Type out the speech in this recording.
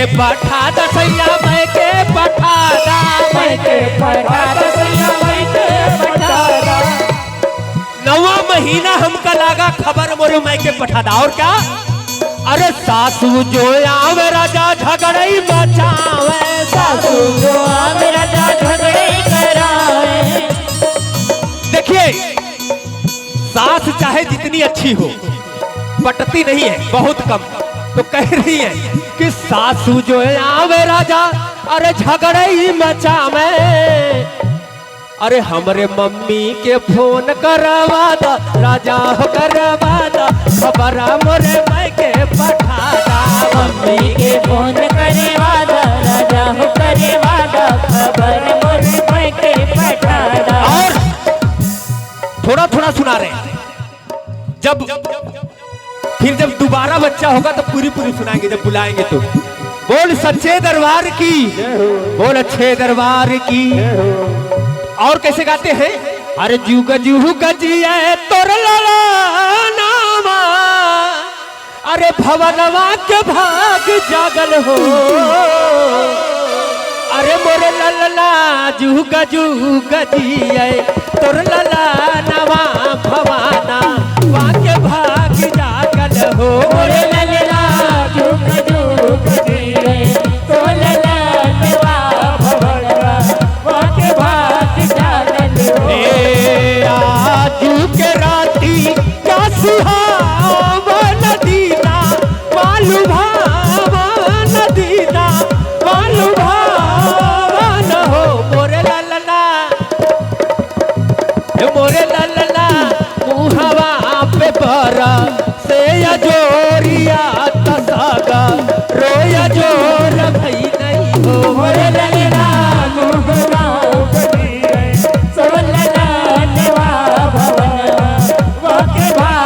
पठा दसैया मैं के पठा दा, मैं के पठा दसैया मैं के पठा दा। 9वां महीना हमका लागा खबर मोरे मैं के पठा दा। और क्या, अरे सासू जो आवे राजा झगड़ई बचावे, सासू जो आवे राजा झगड़ई करावे। देखिए सास चाहे जितनी अच्छी हो पटती नहीं है, बहुत कम। तो कह रही है कि सासू जो आवे राजा अरे झगड़ई मचावे, अरे हमरे मम्मी के फोन करवा दा राजा हो करवा दा, खबर मोरे मैं के पठा दा। मम्मी के फोन करवा दा राजा हो करवा दा, खबर मोरे मैं के पठा दा। और थोड़ा थोड़ा सुना रहे, जब फिर जब दोबारा बच्चा होगा तो पूरी पूरी सुनाएंगे जब बुलाएंगे तो। बोल सच्चे दरबार की, बोल अच्छे दरबार की। और कैसे गाते हैं, अरे जुग जुग जिया तोर नामा, अरे भवनवा के भाग जागल हो, अरे मोरे ललना जुग जुग जिया तोर नवा भवाना वाके भाग जागल हो, मोरे